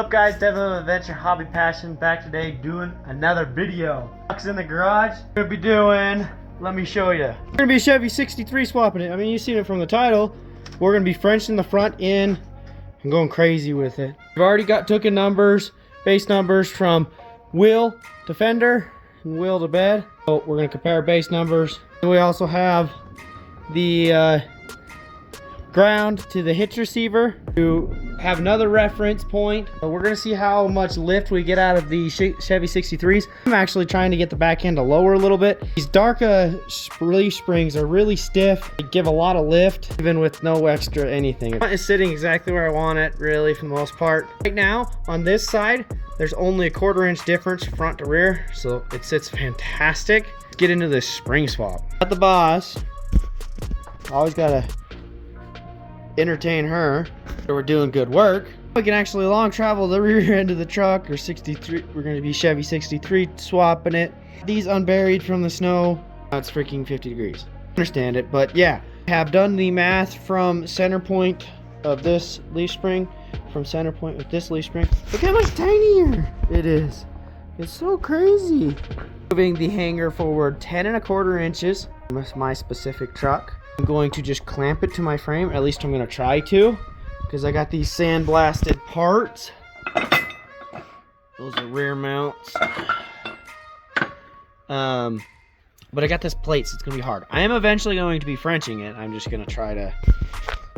What's up guys, Definitely Adventure Hobby Passion back today doing another video. Truck's in the garage. We're gonna be doing, let me show you. We're gonna be a Chevy 63 swapping it. I mean, you've seen it from the title. We're gonna be Frenching the front end and going crazy with it. We've already took in numbers, base numbers from wheel to fender and wheel to bed. So we're gonna compare base numbers. And we also have the ground to the hitch receiver to have another reference point. We're gonna see how much lift we get out of the Chevy 63s. I'm actually trying to get the back end to lower a little bit. These dark leaf springs are really stiff. They give a lot of lift even with no extra anything. It's sitting exactly where I want it, really, for the most part. Right now on this side there's only a 1/4 inch difference front to rear, so it sits fantastic. Let's get into this spring swap. Got the boss. Always gotta entertain her. We're doing good work. We can actually long travel the rear end of the truck, or 63. We're going to be Chevy 63 swapping it. These unburied from the snow. It's freaking 50 degrees. Understand it, but yeah. I have done the math from center point of this leaf spring, from center point with this leaf spring. Look how much tinier it is. It's so crazy. Moving the hanger forward 10 1/4 inches. That's my specific truck. I'm going to just clamp it to my frame. At least I'm going to try to, because I got these sandblasted parts. Those are rear mounts. But I got this plate, so it's going to be hard. I am eventually going to be Frenching it. I'm just going to try to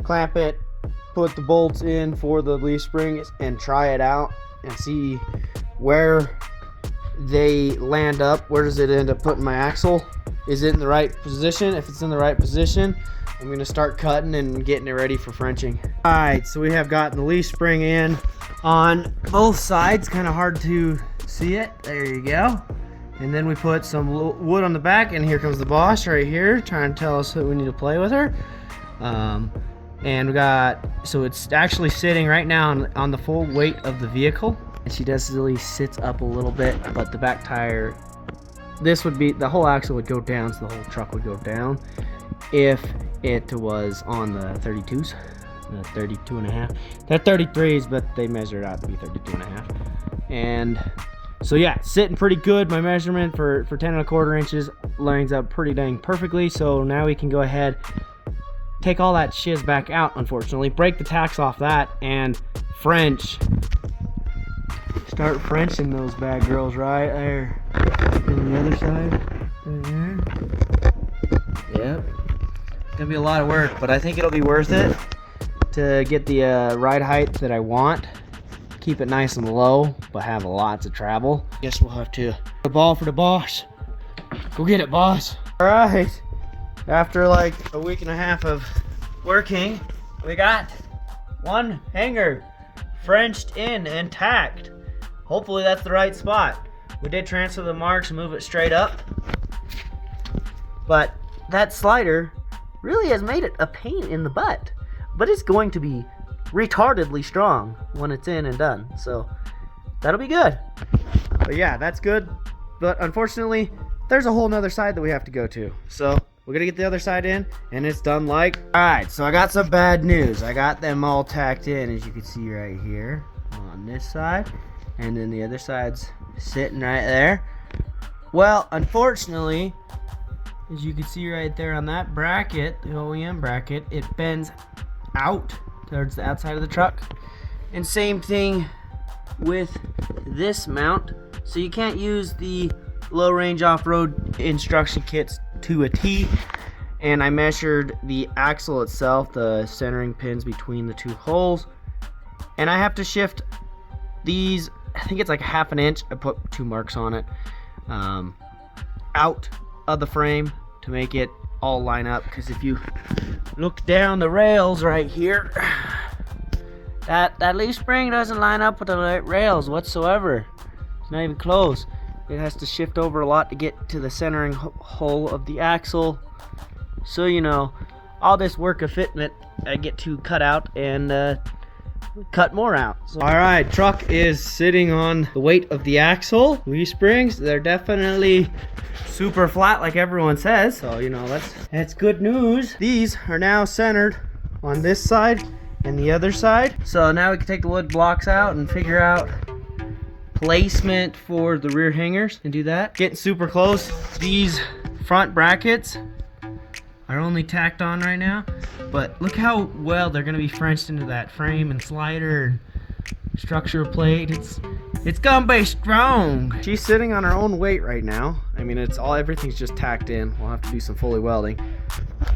clamp it, put the bolts in for the leaf springs, and try it out and see where they land up. Where does it end up putting my axle? Is it in the right position? If it's in the right position, I'm gonna start cutting and getting it ready for Frenching. All right, so we have gotten the leaf spring in on both sides. Kind of hard to see it. There you go. And then we put some wood on the back, and here comes the boss right here, trying to tell us that we need to play with her. And we got, so it's actually sitting right now on the full weight of the vehicle. And she definitely sits up a little bit, but the back tire, this would be, the whole axle would go down, so the whole truck would go down if it was on the 32s, the 32 and a half. They're 33s, but they measure it out to be 32 and a half. And so yeah, sitting pretty good. My measurement for 10 1/4 inches lines up pretty dang perfectly. So now we can go ahead, take all that shiz back out, unfortunately, break the tacks off that, and French. Start Frenching those bad girls right there. And the other side, right there. Yep. It's gonna be a lot of work, but I think it'll be worth it to get the ride height that I want. Keep it nice and low, but have lots of travel. Guess we'll have to the ball for the boss. Go get it, boss. All right. After like a week and a half of working, we got one hanger Frenched in and tacked. Hopefully that's the right spot. We did transfer the marks and move it straight up, but that slider really has made it a pain in the butt, but it's going to be retardedly strong when it's in and done, so that'll be good. But yeah, that's good, but unfortunately there's a whole nother side that we have to go to, so we're gonna get the other side in and it's done. Like, all right, so I got some bad news. I got them all tacked in, as you can see right here on this side, and then the other side's sitting right there. Well, unfortunately, as you can see right there on that bracket, the OEM bracket, it bends out towards the outside of the truck. And same thing with this mount. So you can't use the low range off-road instruction kits to a T. And I measured the axle itself, the centering pins between the two holes, and I have to shift these, I think it's like 1/2 inch. I put 2 marks on it, out of the frame to make it all line up. Because if you look down the rails right here, that leaf spring doesn't line up with the rails whatsoever. It's not even close. It has to shift over a lot to get to the centering hole of the axle. So, you know, all this work of fitment I get to cut out and cut more out. So, all right, truck is sitting on the weight of the axle. Leaf springs, they're definitely super flat like everyone says, so you know, that's good news. These are now centered on this side and the other side. So now we can take the wood blocks out and figure out placement for the rear hangers and do that. Getting super close. These front brackets are only tacked on right now, but look how well they're gonna be Frenched into that frame and slider and structure plate. It's gonna be strong. She's sitting on her own weight right now. I mean, everything's just tacked in. We'll have to do some Foley welding,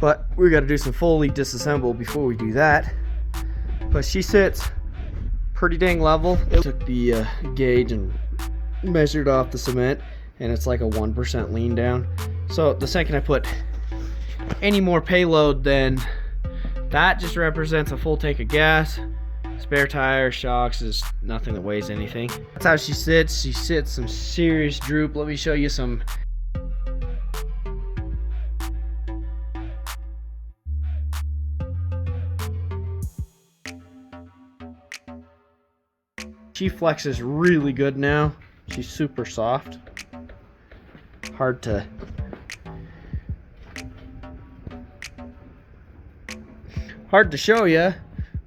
but we got to do some Foley disassemble before we do that. But she sits pretty dang level. It took the gauge and measured off the cement, and it's like a 1% lean down. So the second I put any more payload, then that just represents a full tank of gas. Spare tire, shocks, is nothing that weighs anything. That's how she sits. She sits some serious droop. Let me show you some. She flexes really good now. She's super soft. Hard to show you.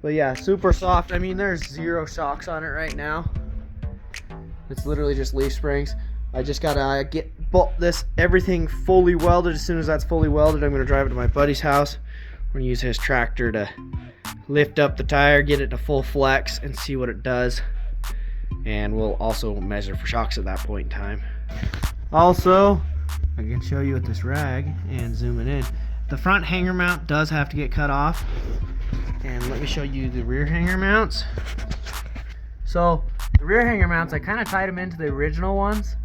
But yeah, super soft. I mean, there's 0 shocks on it right now. It's literally just leaf springs. I just gotta get everything fully welded. As soon as that's fully welded, I'm gonna drive it to my buddy's house. We're gonna use his tractor to lift up the tire, get it to full flex, and see what it does. And we'll also measure for shocks at that point in time. Also, I can show you with this rag and zoom it in. The front hanger mount does have to get cut off. And let me show you the rear hanger mounts. So the rear hanger mounts, I kind of tied them into the original ones.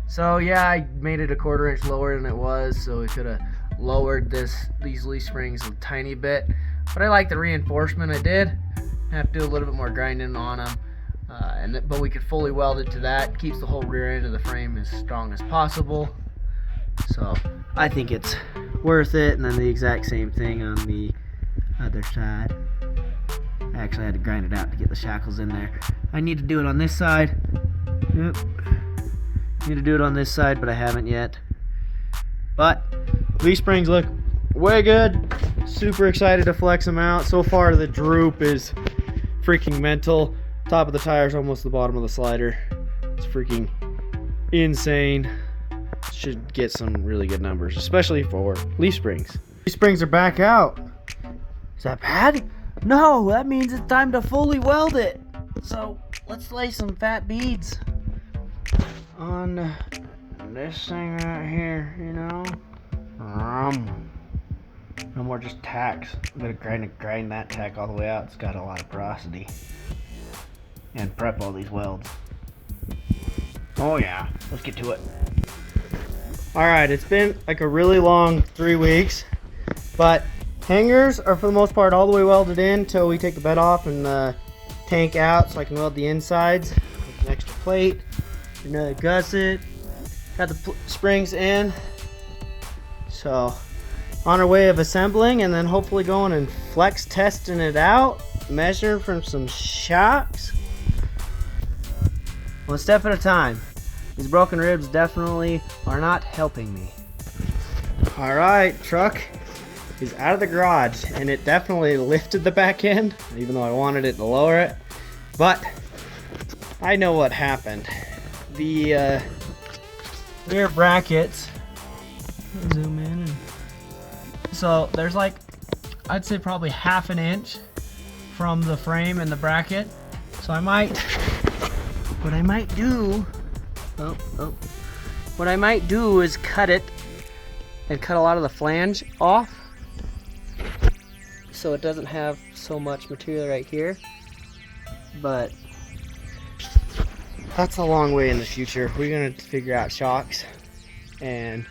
So yeah, I made it a 1/4 inch lower than it was, so we could have lowered these leaf springs a tiny bit. But I like the reinforcement. I did have to do a little bit more grinding on them, but we could fully weld it to that. Keeps the whole rear end of the frame as strong as possible. So I think it's worth it. And then the exact same thing on the other side. I actually had to grind it out to get the shackles in there. I need to do it on this side. Yep. Need to do it on this side, but I haven't yet. But leaf springs look way good. Super excited to flex them out. So far the droop is freaking mental. Top of the tire is almost the bottom of the slider. It's freaking insane. Should get some really good numbers, especially for leaf springs. Leaf springs are back out. Is that bad? No, that means it's time to fully weld it. So let's lay some fat beads on this thing right here, you know? No more just tacks. I'm gonna grind that tack all the way out. It's got a lot of porosity. And prep all these welds. Oh yeah, let's get to it. Alright, it's been like a really long 3 weeks, but hangers are for the most part all the way welded in until we take the bed off and the tank out so I can weld the insides with an extra plate. Another gusset. Got the springs in. So on our way of assembling and then hopefully going and flex testing it out. Measure from some shocks. One step at a time. These broken ribs definitely are not helping me. Alright, truck is out of the garage, and it definitely lifted the back end, even though I wanted it to lower it. But I know what happened. The rear brackets, zoom in, so there's like, I'd say probably 1/2 inch from the frame and the bracket. So what I might do is cut it and cut a lot of the flange off, so it doesn't have so much material right here. But that's a long way in the future. We're gonna figure out shocks and,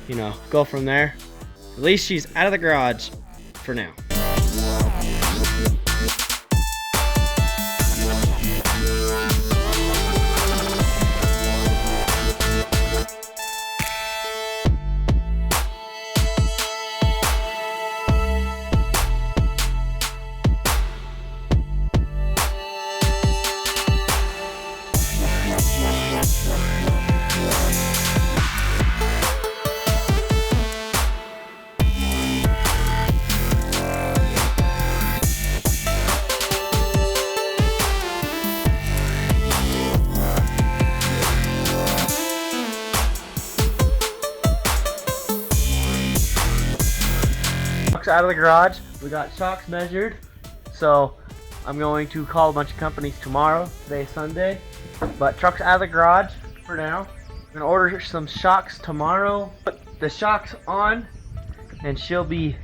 you know, go from there. At least she's out of the garage for now. trucks out of the garage. We got shocks measured. So I'm going to call a bunch of companies tomorrow. Today's Sunday. But trucks out of the garage for now. I'm going to order some shocks tomorrow. Put the shocks on and she'll be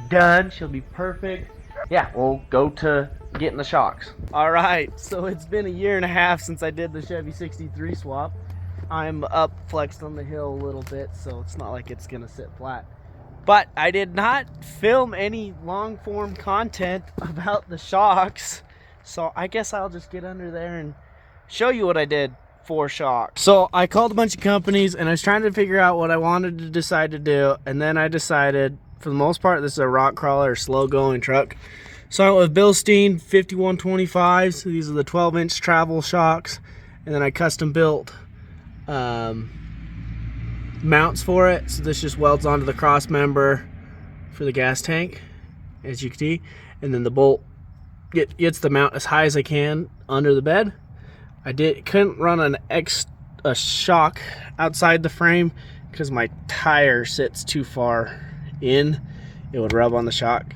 done. She'll be perfect. Yeah, we'll go to getting the shocks. Alright, so it's been a year and a half since I did the Chevy 63 swap. I'm up flexed on the hill a little bit, so it's not like it's gonna sit flat. But I did not film any long form content about the shocks, so I guess I'll just get under there and show you what I did for shocks. So I called a bunch of companies and I was trying to figure out what I wanted to decide to do, and then I decided, for the most part, this is a rock crawler or slow going truck. So I went with Bilstein 5125s. So these are the 12-inch travel shocks, and then I custom built mounts for it. So this just welds onto the cross member for the gas tank, as you can see, and then the bolt gets the mount as high as I can under the bed. I couldn't run a shock outside the frame because my tire sits too far in. It would rub on the shock.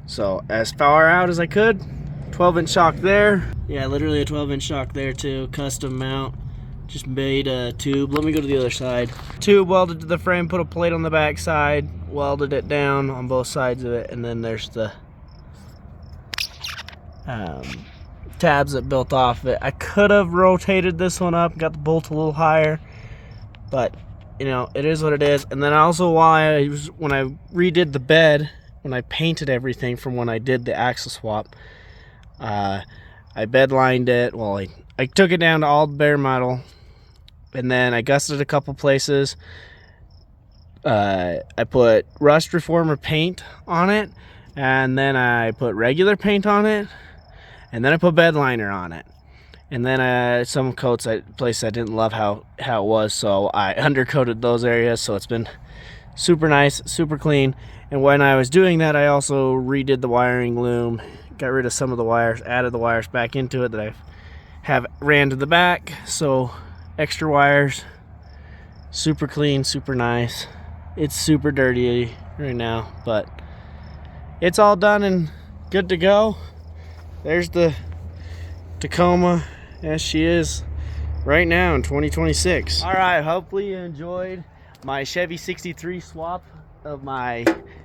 So as far out as I could, 12-inch shock there. Yeah, literally a 12-inch shock there too. Custom mount. Just made a tube. Let me go to the other side. Tube welded to the frame, put a plate on the back side, welded it down on both sides of it, and then there's the tabs that built off of it. I could have rotated this one up, got the bolt a little higher, but you know, it is what it is. And then also when I redid the bed, when I painted everything from when I did the axle swap, I bed lined it. Well, I took it down to all bare metal, and then I gusseted a couple places. I put rust reformer paint on it, and then I put regular paint on it, and then I put bed liner on it. And then some coats, places I didn't love how it was, so I undercoated those areas. So it's been super nice, super clean. And when I was doing that, I also redid the wiring loom, got rid of some of the wires, added the wires back into it that I have ran to the back. So extra wires, super clean, super nice. It's super dirty right now, but it's all done and good to go. There's the Tacoma as she is right now in 2026. All right, hopefully you enjoyed my Chevy 63 swap of my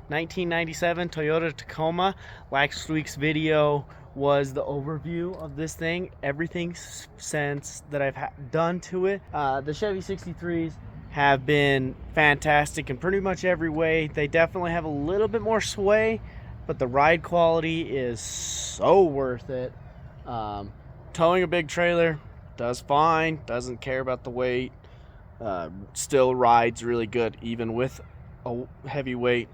1997 Toyota Tacoma. Last week's video was the overview of this thing, everything since that I've done to it. The Chevy 63s have been fantastic in pretty much every way. They definitely have a little bit more sway, but the ride quality is so worth it. Towing a big trailer does fine, doesn't care about the weight, still rides really good even with a heavy weight.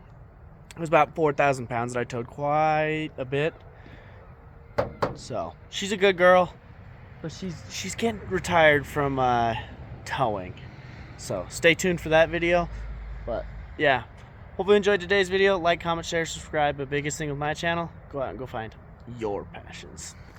It was about 4,000 pounds that I towed, quite a bit. So she's a good girl, but she's getting retired from towing. So stay tuned for that video. But yeah, hope you enjoyed today's video. Like, comment, share, subscribe. But biggest thing with my channel, go out and go find your passions.